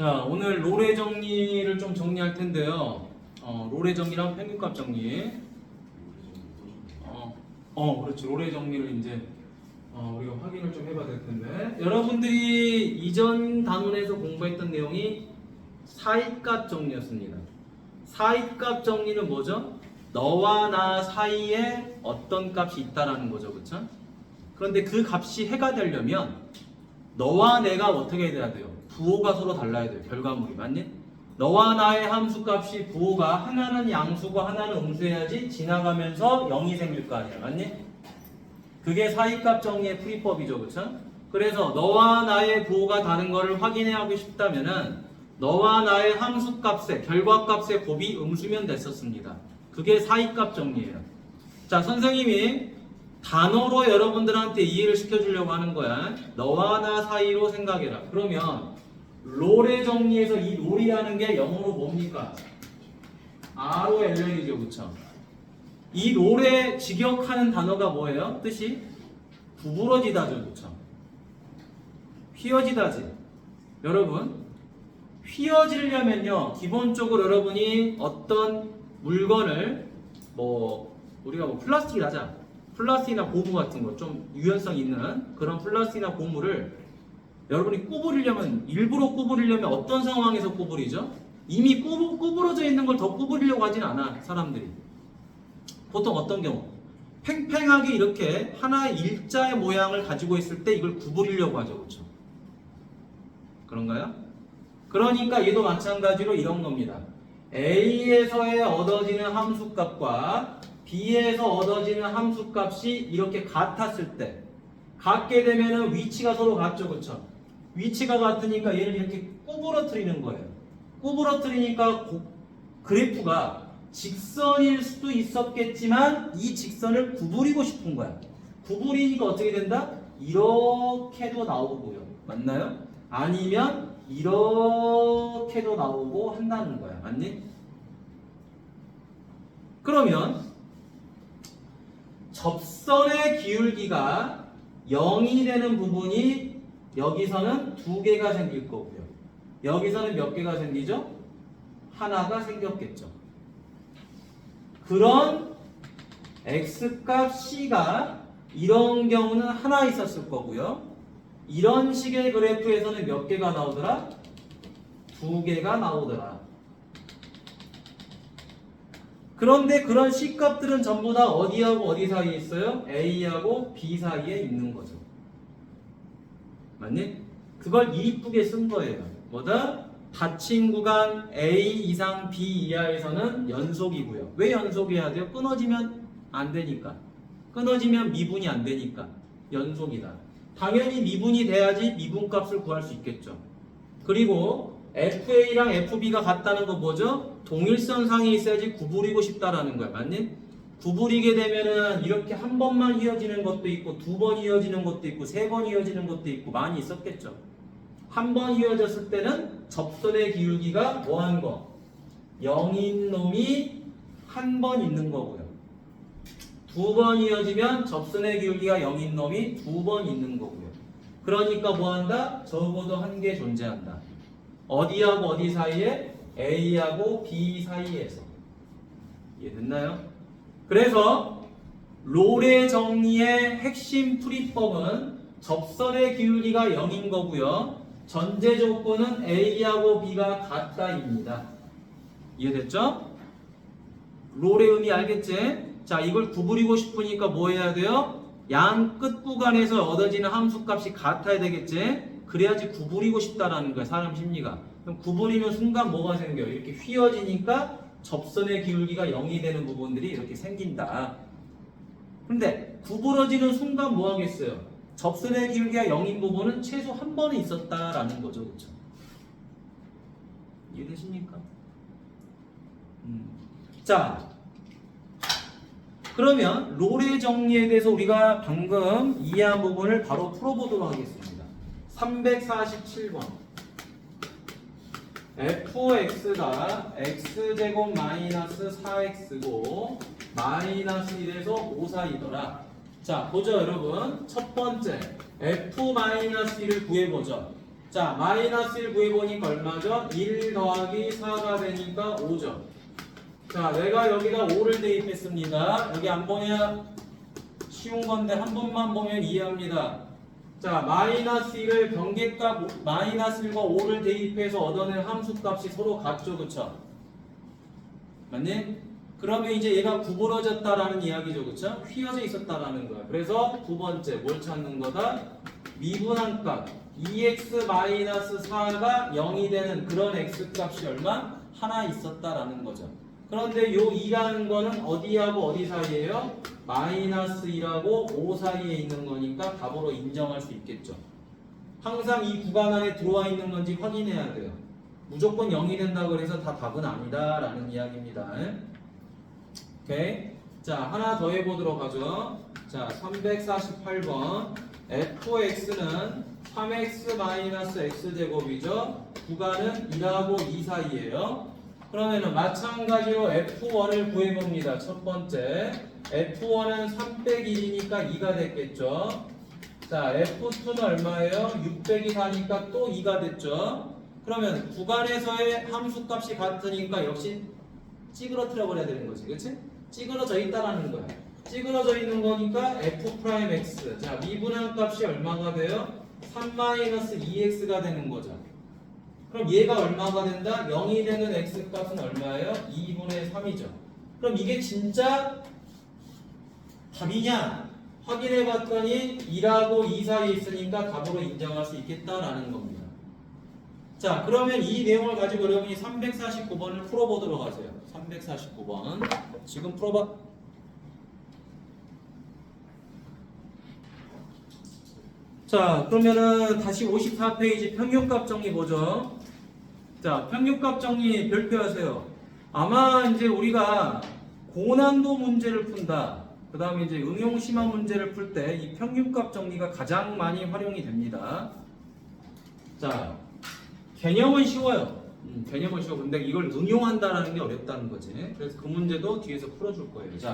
자, 오늘 롤의 정리를 좀 정리할 텐데요. 롤의 정리랑 평균값 정리. 그렇지. 롤의 정리를 이제 우리가 확인을 좀 해봐야 될 텐데. 여러분들이 이전 단원에서 공부했던 내용이 사이값 정리였습니다. 사이값 정리는 뭐죠? 너와 나 사이에 어떤 값이 있다라는 거죠, 그렇죠? 그런데 그 값이 해가 되려면 너와 내가 어떻게 돼야 돼요? 부호가 서로 달라야 돼요. 결과물이 맞니? 너와 나의 함수값이 부호가 하나는 양수고 하나는 음수해야지 지나가면서 0이 생길 거 아니야. 맞니? 그게 사이값 정리의 풀이법이죠. 그렇죠? 그래서 너와 나의 부호가 다른 거를 확인하고 싶다면은 너와 나의 함수값의 결과값의 곱이 음수면 됐었습니다. 그게 사이값 정리예요. 자, 선생님이 단어로 여러분들한테 이해를 시켜주려고 하는 거야. 너와 나 사이로 생각해라. 그러면 롤의 정리에서 이 롤이라는 게 영어로 뭡니까? ROLL이죠. 그쵸? 이 롤에 직역하는 단어가 뭐예요? 뜻이? 구부러지다죠. 그쵸? 휘어지다지. 여러분, 휘어지려면요, 기본적으로 여러분이 어떤 물건을 우리가 플라스틱을 하자. 플라스틱이나 고무 같은 거 좀 유연성 있는 그런 플라스틱이나 고무를 여러분이 구부리려면 일부러 구부리려면 어떤 상황에서 구부리죠? 이미 구부러져 있는 걸 더 구부리려고 하진 않아 사람들이. 보통 어떤 경우? 팽팽하게 이렇게 하나의 일자의 모양을 가지고 있을 때 이걸 구부리려고 하죠. 그렇죠? 그런가요? 그러니까 얘도 마찬가지로 이런 겁니다. A에서의 얻어지는 함수값과 B에서 얻어지는 함수값이 이렇게 같았을 때, 같게 되면은 위치가 서로 같죠, 그렇죠? 위치가 같으니까 얘를 이렇게 구부러뜨리는 거예요. 구부러뜨리니까 그래프가 직선일 수도 있었겠지만 이 직선을 구부리고 싶은 거야. 구부리니까 어떻게 된다? 이렇게도 나오고요. 맞나요? 아니면 이렇게도 나오고 한다는 거야. 맞니? 그러면 접선의 기울기가 0이 되는 부분이 여기서는 2개가 생길 거고요. 여기서는 몇 개가 생기죠? 하나가 생겼겠죠. 그런 x값 c가 이런 경우는 하나 있었을 거고요. 이런 식의 그래프에서는 몇 개가 나오더라? 2개가 나오더라. 그런데 그런 C값들은 전부 다 어디하고 어디 사이에 있어요? A하고 B 사이에 있는 거죠. 맞니? 그걸 이쁘게 쓴 거예요. 뭐다? 닫힌 구간 A 이상 B 이하에서는 연속이고요. 왜 연속해야 돼요? 끊어지면 안 되니까. 끊어지면 미분이 안 되니까. 연속이다. 당연히 미분이 돼야지 미분값을 구할 수 있겠죠. 그리고 FA랑 FB가 같다는 거 뭐죠? 동일선상에 있어야지 구부리고 싶다라는 거야. 맞니? 구부리게 되면은 이렇게 한 번만 휘어지는 것도 있고 두 번 휘어지는 것도 있고 세 번 휘어지는 것도 있고 많이 있었겠죠. 한 번 휘어졌을 때는 접선의 기울기가 뭐한 거? 0인 놈이 한 번 있는 거고요. 두 번 휘어지면 접선의 기울기가 0인 놈이 두 번 있는 거고요. 그러니까 뭐한다? 적어도 한 개 존재한다. 어디하고 어디 사이에? A하고 B 사이에서. 이해됐나요? 그래서 롤의 정리의 핵심 풀이법은 접선의 기울기가 0인 거고요. 전제 조건은 A하고 B가 같다입니다. 이해됐죠? 롤의 의미 알겠지? 자, 이걸 구부리고 싶으니까 뭐 해야 돼요? 양 끝 구간에서 얻어지는 함수값이 같아야 되겠지? 그래야지 구부리고 싶다라는 거야, 사람 심리가. 그럼 구부리는 순간 뭐가 생겨요? 이렇게 휘어지니까 접선의 기울기가 0이 되는 부분들이 이렇게 생긴다. 근데 구부러지는 순간 뭐 하겠어요? 접선의 기울기가 0인 부분은 최소 한 번은 있었다라는 거죠. 그렇죠? 이해되십니까? 자, 그러면 롤의 정리에 대해서 우리가 방금 이해한 부분을 바로 풀어보도록 하겠습니다. 347번. fx가 x제곱 마이너스 4x고 마이너스 1에서 5 사이더라. 자, 보죠 여러분. 첫 번째 f 마이너스 1을 구해보죠. 자, 마이너스 1 구해보니까 얼마죠? 1 더하기 4가 되니까 5죠. 자, 내가 여기다 5를 대입했습니다. 여기 안 보냐? 쉬운 건데 한 번만 보면 이해합니다. 자, 마이너스 1을 경계값 마이너스 1과 5를 대입해서 얻어낸 함수값이 서로 같죠, 그쵸? 맞니? 그러면 이제 얘가 구부러졌다라는 이야기죠, 그쵸? 휘어져 있었다라는 거야. 그래서 두 번째 뭘 찾는 거다? 미분한 값 2x-4가 0이 되는 그런 x값이 얼마? 하나 있었다라는 거죠. 그런데 요 2라는 거는 어디하고 어디 사이에요? 마이너스 1하고 5 사이에 있는 거니까 답으로 인정할 수 있겠죠. 항상 이 구간 안에 들어와 있는 건지 확인해야 돼요. 무조건 0이 된다고 해서 다 답은 아니다 라는 이야기입니다. 오케이. 자, 하나 더 해보도록 하죠. 자, 348번 fx는 3x-x제곱이죠. 구간은 1하고 2 사이에요. 그러면은 마찬가지로 F1을 구해봅니다. 첫 번째 F1은 3 빼기 1이니까 2가 됐겠죠. 자, F2는 얼마예요? 6 빼기 4니까 또 2가 됐죠. 그러면 구간에서의 함수값이 같으니까 역시 찌그러뜨려 버려야 되는 거지, 그치? 찌그러져 있다라는 거야. 찌그러져 있는 거니까 F'X. 자, 미분한 값이 얼마가 돼요? 3-2x가 되는 거죠. 그럼 얘가 얼마가 된다? 0이 되는 x값은 얼마예요? 2분의 3이죠. 그럼 이게 진짜 답이냐? 확인해 봤더니 1하고 2 사이에 있으니까 답으로 인정할 수 있겠다라는 겁니다. 자, 그러면 이 내용을 가지고 여러분이 349번을 풀어보도록 하세요. 349번 지금 풀어봐. 자, 그러면은 다시 54페이지 평균값 정리 보죠. 자, 평균값 정리 별표하세요. 아마 이제 우리가 고난도 문제를 푼다. 그 다음에 이제 응용 심화 문제를 풀 때 이 평균값 정리가 가장 많이 활용이 됩니다. 자, 개념은 쉬워요. 개념은 쉬워. 근데 이걸 응용한다라는 게 어렵다는 거지. 그래서 그 문제도 뒤에서 풀어줄 거예요. 자,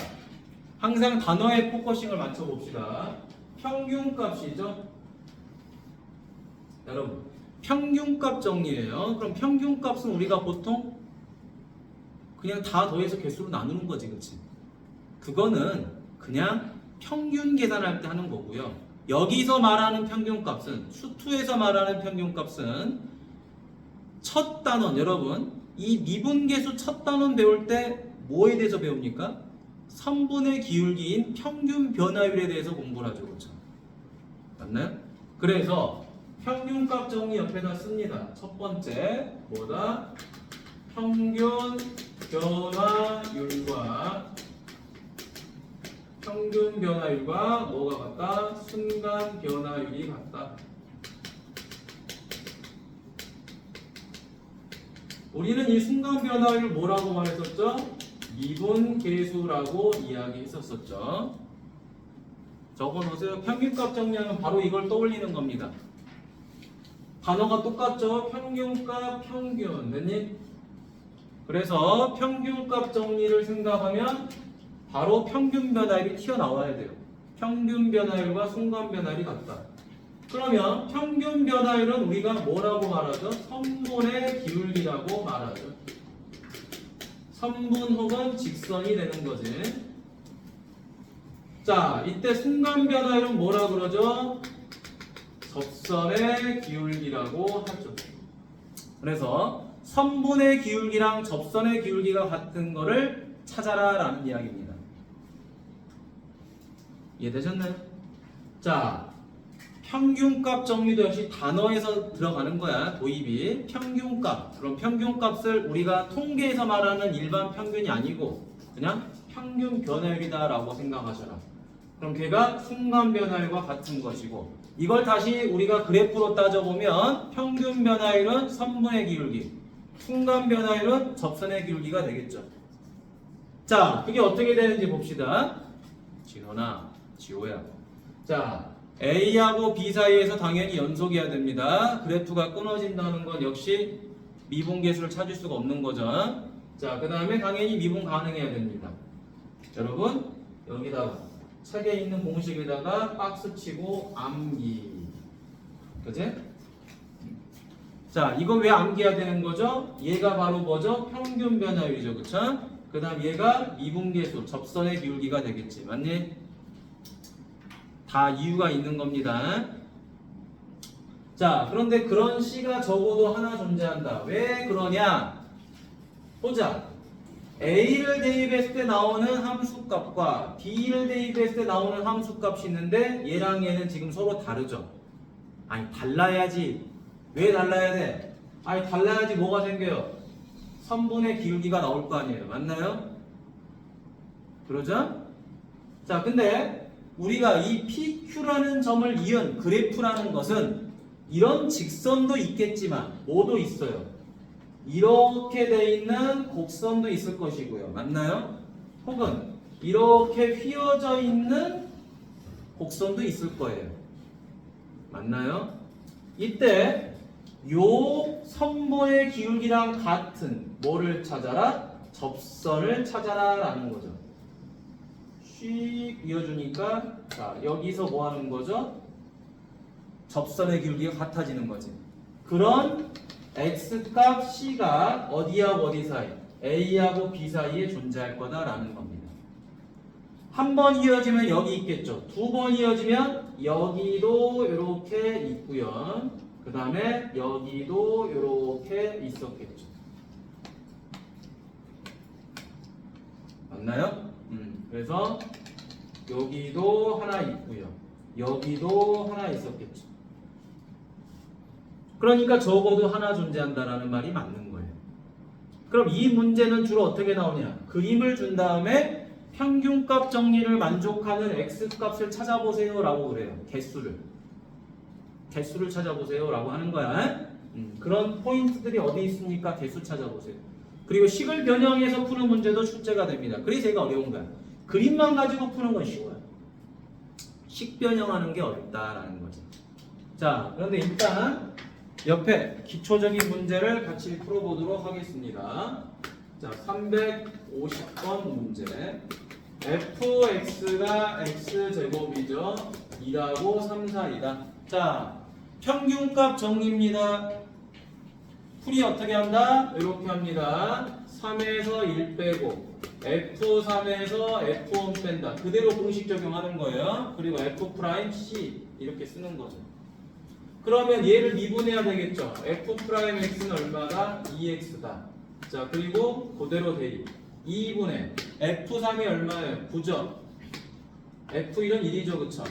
항상 단어에 포커싱을 맞춰봅시다. 평균값이죠. 여러분, 평균값 정리예요. 그럼 평균값은 우리가 보통 그냥 다 더해서 개수로 나누는 거지, 그치? 그거는 그냥 평균 계산할 때 하는 거고요. 여기서 말하는 평균값은, 수투에서 말하는 평균값은 첫 단원, 여러분, 이 미분계수 첫 단원 배울 때 뭐에 대해서 배웁니까? 선분의 기울기인 평균 변화율에 대해서 공부를 하죠, 그렇죠? 맞나요? 그래서 평균값 정리 옆에다 씁니다. 첫 번째 뭐다? 평균 변화율과 뭐가 같다? 순간 변화율이 같다. 우리는 이 순간 변화율을 뭐라고 말했었죠? 미분계수라고 이야기했었었죠. 적어놓으세요. 평균값 정리하면 바로 이걸 떠올리는 겁니다. 단어가 똑같죠? 평균값, 평균. 됐니? 그래서 평균값 정리를 생각하면 바로 평균 변화율이 튀어나와야 돼요. 평균 변화율과 순간 변화율이 같다. 그러면 평균 변화율은 우리가 뭐라고 말하죠? 선분의 기울기라고 말하죠. 선분 혹은 직선이 되는 거지. 자, 이때 순간 변화율은 뭐라 그러죠? 접선의 기울기라고 하죠. 그래서 선분의 기울기랑 접선의 기울기가 같은 거를 찾아라 라는 이야기입니다. 이해되셨나요? 자, 평균값 정리도 역시 단어에서 들어가는 거야. 도입이 평균값. 그럼 평균값을 우리가 통계에서 말하는 일반 평균이 아니고 그냥 평균 변화율이다 라고 생각하셔라. 그럼 걔가 순간 변화율과 같은 것이고, 이걸 다시 우리가 그래프로 따져보면 평균 변화율은 선분의 기울기, 순간 변화율은 접선의 기울기가 되겠죠. 자, 그게 어떻게 되는지 봅시다. 진호나 지호야. 자, A하고 B 사이에서 당연히 연속이어야 됩니다. 그래프가 끊어진다는 건 역시 미분계수를 찾을 수가 없는 거죠. 자, 그 다음에 당연히 미분 가능해야 됩니다. 여러분, 여기다가 책에 있는 공식에다가 박스 치고 암기. 그지? 자, 이거 왜 암기해야 되는 거죠? 얘가 바로 뭐죠? 평균 변화율이죠. 그쵸? 그 다음 얘가 미분계수, 접선의 기울기가 되겠지. 맞니? 다 이유가 있는 겁니다. 자, 그런데 그런 C가 적어도 하나 존재한다. 왜 그러냐? 보자. A를 대입했을 때 나오는 함수값과 B를 대입했을 때 나오는 함수값이 있는데 얘랑 얘는 지금 서로 다르죠. 아니 달라야지. 왜 달라야 돼? 아니 달라야지 뭐가 생겨요? 선분의 기울기가 나올 거 아니에요. 맞나요? 그러죠? 자, 근데 우리가 이 PQ라는 점을 이은 그래프라는 것은 이런 직선도 있겠지만 뭐도 있어요. 이렇게 돼 있는 곡선도 있을 것이고요. 맞나요? 혹은 이렇게 휘어져 있는 곡선도 있을 거예요. 맞나요? 이때 요 선보의 기울기랑 같은 뭐를 찾아라? 접선을 찾아라 라는 거죠. 씩 이어주니까 자, 여기서 뭐 하는 거죠? 접선의 기울기가 같아지는 거지. 그런 x값 c가 어디하고 어디 사이? a하고 b 사이에 존재할 거다라는 겁니다. 한 번 이어지면 여기 있겠죠. 두 번 이어지면 여기도 이렇게 있고요. 그 다음에 여기도 이렇게 있었겠죠. 맞나요? 그래서 여기도 하나 있고요. 여기도 하나 있었겠죠. 그러니까 적어도 하나 존재한다라는 말이 맞는 거예요. 그럼 이 문제는 주로 어떻게 나오냐? 그림을 준 다음에 평균값 정리를 만족하는 x값을 찾아보세요 라고 그래요. 개수를 찾아보세요 라고 하는 거야. 그런 포인트들이 어디 있습니까? 개수 찾아보세요. 그리고 식을 변형해서 푸는 문제도 출제가 됩니다. 그래서 얘가 어려운 거야. 그림만 가지고 푸는 건 쉬워요. 식 변형하는 게 어렵다라는 거죠. 자, 그런데 일단 옆에 기초적인 문제를 같이 풀어보도록 하겠습니다. 자, 350번 문제. fx가 x제곱이죠. 2라고 3, 4이다. 자, 평균값 정리입니다. 풀이 어떻게 한다? 이렇게 합니다. 3에서 1 빼고 f3에서 f1 뺀다. 그대로 공식 적용하는 거예요. 그리고 f'c 이렇게 쓰는 거죠. 그러면 얘를 미분해야 되겠죠. f'x는 얼마다? 2x다. 자, 그리고 그대로 대입. 2분의 f3이 얼마예요? 9죠. f1은 1이죠. 그쵸?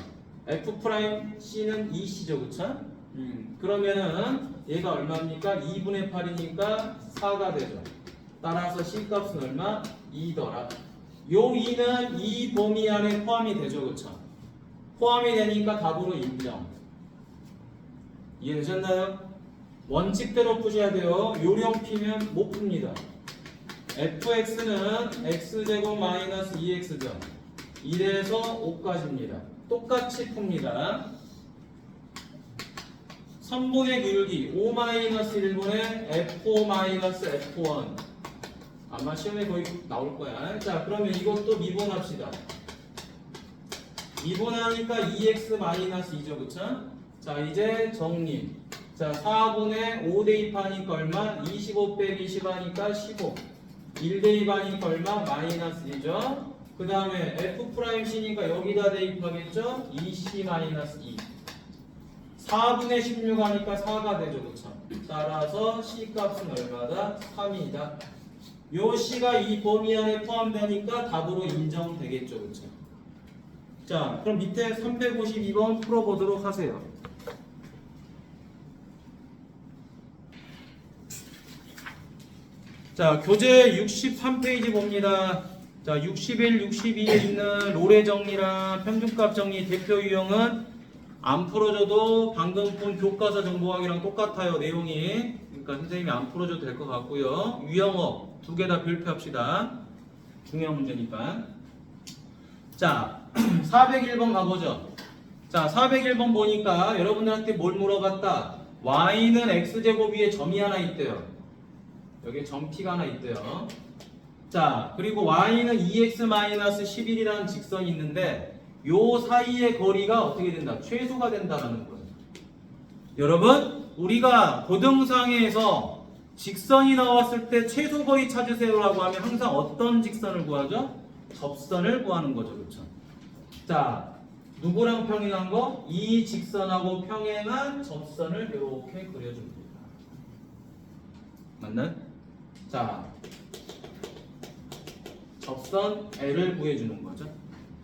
f'c는 2c죠. 그쵸? 그러면은 얘가 얼마입니까? 2분의 8이니까 4가 되죠. 따라서 c값은 얼마? 2더라. 요 2는 이 범위 안에 포함이 되죠. 그쵸? 포함이 되니까 답으로 인정. 이해되셨나요? 원칙대로 푸셔야 돼요. 요령 피면 못 풉니다. fx는 x제곱 마이너스 2x죠. 1에서 5까지입니다. 똑같이 풉니다. 선분의 기울기 5 마이너스 1분의 f5 마이너스 f1. 아마 시험에 거의 나올 거야. 자, 그러면 이것도 미분합시다. 미분하니까 2x 마이너스 2죠. 그쵸? 자, 이제 정리. 자, 4분의 5 대입하니까 얼마? 25 빼기 10 하니까 15. 1 대입하니까 얼마? 마이너스 2죠. 그 다음에 f'c니까 여기다 대입하겠죠? 2c 마이너스 2. 4분의 16 하니까 4가 되죠. 그쵸? 따라서 c 값은 얼마다? 3이다. 요 c가 이 범위 안에 포함되니까 답으로 인정되겠죠. 그쵸? 자, 그럼 밑에 352번 풀어보도록 하세요. 자, 교재 63페이지 봅니다. 자, 61, 62에 있는 롤의 정리랑 평균값 정리 대표 유형은 안 풀어줘도 방금 본 교과서 정보하기랑 똑같아요. 내용이. 그러니까 선생님이 안 풀어줘도 될 것 같고요. 유형어 두 개 다 별표합시다. 중요한 문제니까. 자, 401번 가보죠. 자, 401번 보니까 여러분들한테 뭘 물어봤다? y는 x제곱 위에 점이 하나 있대요. 여기에 점P가 하나 있대요. 자, 그리고 y는 2x-11이라는 직선이 있는데 요 사이의 거리가 어떻게 된다? 최소가 된다라는 거죠. 여러분, 우리가 고등상에서 직선이 나왔을 때 최소 거리 찾으세요라고 하면 항상 어떤 직선을 구하죠? 접선을 구하는 거죠. 그렇죠? 자, 누구랑 평행한 거? 이 직선하고 평행한 접선을 이렇게 그려줍니다. 맞나요? 자, 접선 L을 구해주는 거죠.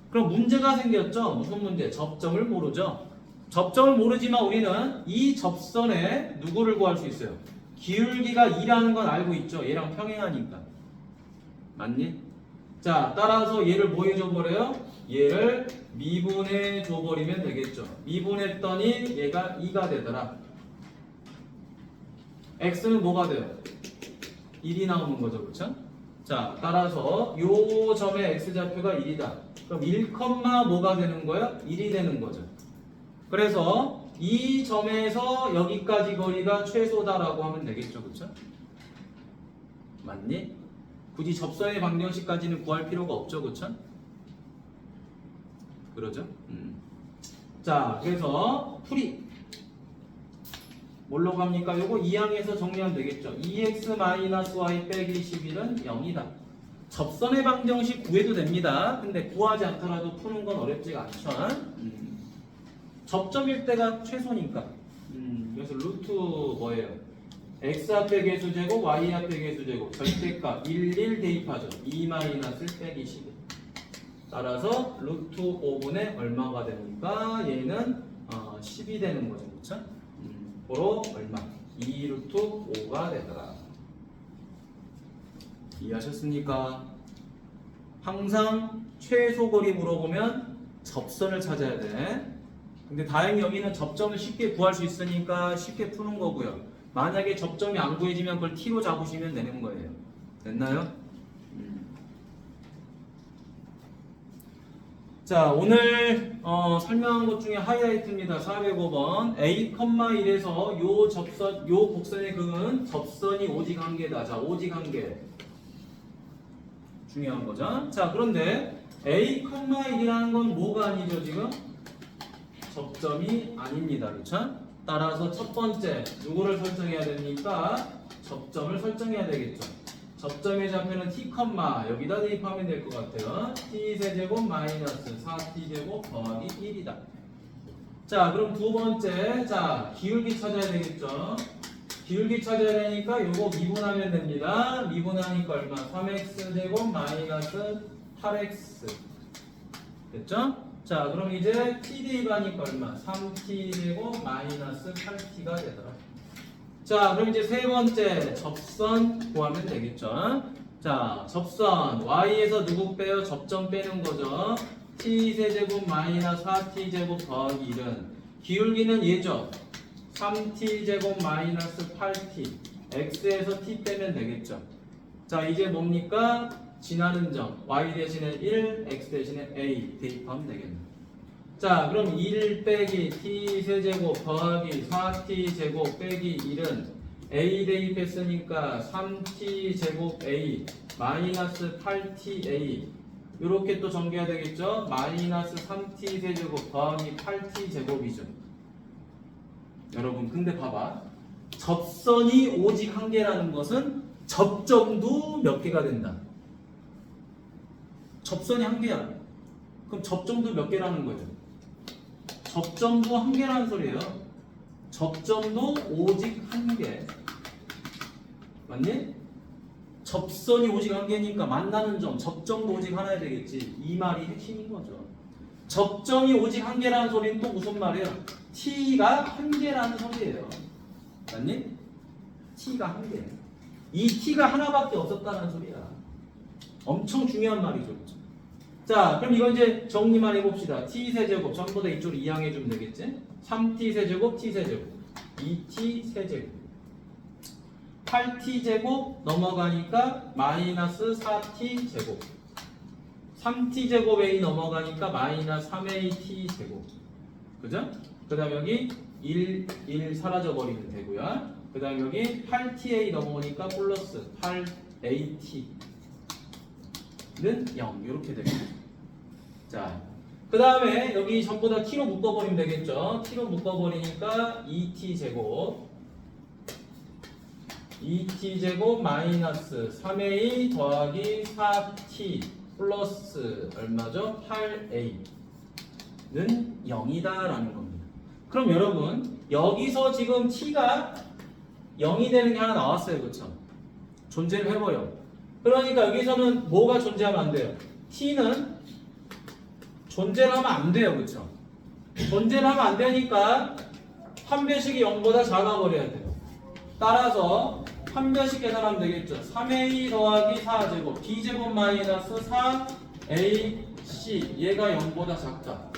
그럼 문제가 생겼죠? 무슨 문제? 접점을 모르죠? 접점을 모르지만 우리는 이 접선에 누구를 구할 수 있어요? 기울기가 2라는 건 알고 있죠? 얘랑 평행하니까. 맞니? 자, 따라서 얘를 뭐 해줘버려요? 얘를 미분해줘버리면 되겠죠. 미분했더니 얘가 2가 되더라. x는 뭐가 돼요? 1이 나오는 거죠. 그렇죠? 자, 따라서 요 점의 x좌표가 1이다. 그럼 1, 뭐가 되는 거야? 1이 되는 거죠. 그래서 이 점에서 여기까지 거리가 최소다라고 하면 되겠죠. 그렇죠? 맞니? 굳이 접선의 방정식까지는 구할 필요가 없죠. 그렇죠? 그러죠? 자, 그래서 풀이 뭘로 갑니까? 요거 2항에서 정리하면 되겠죠. 2x-y 빼기 11은 0이다. 접선의 방정식 구해도 됩니다. 근데 구하지 않더라도 푸는 건 어렵지가 않죠. 접점일 때가 최소니까. 그래서 루트 뭐예요? x 앞에 개수제곱, y 앞에 개수제곱, 절대값 1 대입하죠. 2 마이너스 빼기 11. 따라서 루트 5분의 얼마가 됩니까? 얘는 10이 되는 거죠. 그렇죠? 고로 얼마? 2 루트 5가 되더라. 이해하셨습니까? 항상 최소 거리 물어보면 접선을 찾아야 돼. 근데 다행히 여기는 접점을 쉽게 구할 수 있으니까 쉽게 푸는 거고요. 만약에 접점이 안 구해지면 그걸 t로 잡으시면 되는 거예요. 됐나요? 자, 오늘 설명한 것 중에 하이라이트입니다. 405번 a, 1에서 요 곡선의 극은 접선이 오직 한 개다. 자, 오직 한 개. 중요한 거죠. 자, 그런데 a, 1이라는 건 뭐가 아니죠, 지금? 접점이 아닙니다. 그렇죠? 따라서 첫 번째 누구를 설정해야 됩니까? 접점을 설정해야 되겠죠. 접점의 좌표는 t, 여기다 대입하면 될 것 같아요. t 세제곱 마이너스 4t 제곱 더하기 1이다. 자, 그럼 두 번째, 자, 기울기 찾아야 되겠죠. 기울기 찾아야 되니까 요거 미분하면 됩니다. 미분하니까 얼마? 3x 제곱 마이너스 8x. 됐죠? 자, 그럼 이제 t 대입하니까 얼마? 3t 제곱 마이너스 8t가 되더라. 자, 그럼 이제 세 번째 접선 구하면 되겠죠. 자, 접선 y에서 누구 빼요? 접점 빼는 거죠. t 세제곱 마이너스 4t 제곱 더하기 1은 기울기는 얘죠. 3t 제곱 마이너스 8t x에서 t 빼면 되겠죠. 자, 이제 뭡니까? 지나는 점 y 대신에 1, x 대신에 a 대입하면 되겠네. 자, 그럼 1 빼기 t 세제곱 더하기 4t 제곱 빼기 1은 a 대입했으니까 3t 제곱 a 마이너스 8ta 이렇게 또 전개해야 되겠죠? 마이너스 3t 세제곱 더하기 8t 제곱이죠. 여러분, 근데 봐봐. 접선이 오직 한 개라는 것은 접점도 몇 개가 된다. 접선이 한 개야. 그럼 접점도 몇 개라는 거죠? 접점도 한 개라는 소리예요. 접점도 오직 한 개. 맞니? 접선이 오직 한 개니까 만나는 점, 접점도 오직 하나야 되겠지. 이 말이 핵심인 거죠. 접점이 오직 한 개라는 소리는 또 무슨 말이에요? t가 한 개라는 소리예요. 맞니? t가 한 개. 이 t가 하나밖에 없었다는 소리야. 엄청 중요한 말이죠. 그렇죠? 자, 그럼 이거 이제 정리만 해봅시다. t 세제곱 전부 다 이쪽으로 이항해주면 되겠지? 3t 세제곱 t 세제곱 2t 세제곱 8t 제곱 넘어가니까 마이너스 4t 제곱 3t 제곱 a 넘어가니까 마이너스 3at 제곱. 그죠? 그 다음 여기 1 사라져버리면 되고요. 그 다음 여기 8ta 넘어오니까 플러스 8at 는 0 이렇게 됩니다. 자, 그 다음에 여기 전부 다 t로 묶어버리면 되겠죠. t로 묶어버리니까 2t 제곱 2t제곱 마이너스 3a 더하기 4t 플러스 얼마죠? 8a는 0이다 라는 겁니다. 그럼 여러분 여기서 지금 t가 0이 되는 게 하나 나왔어요. 그쵸? 존재를 해버려. 그러니까 여기서는 뭐가 존재하면 안 돼요? t는 존재를 하면 안 돼요. 그쵸? 존재를 하면 안 되니까 판별식이 0보다 작아버려야 돼요. 따라서 판별식 계산하면 되겠죠. 3a 더하기 4제곱 b제곱 마이너스 4ac 얘가 0보다 작다.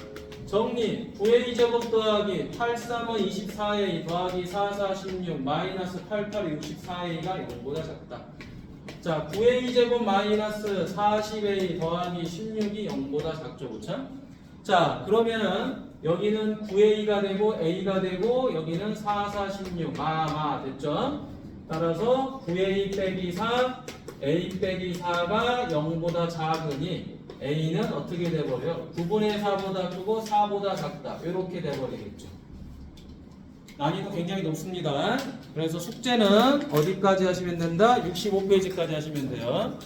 정리 9a 제곱 더하기 8, 3은 24a 더하기 4, 4, 16 마이너스 8, 8, 64a가 0보다 작다. 자 9a 제곱 마이너스 40a 더하기 16이 0보다 작죠. 그쵸? 자 그러면은 여기는 9a가 되고 a가 되고 여기는 4, 4, 16 됐죠? 따라서 9a 빼기 4 a 빼기 4가 0보다 작으니 a는 어떻게 돼버려요? 9분의 4보다 크고 4보다 작다. 이렇게 돼버리겠죠. 난이도 굉장히 높습니다. 그래서 숙제는 어디까지 하시면 된다? 65페이지까지 하시면 돼요.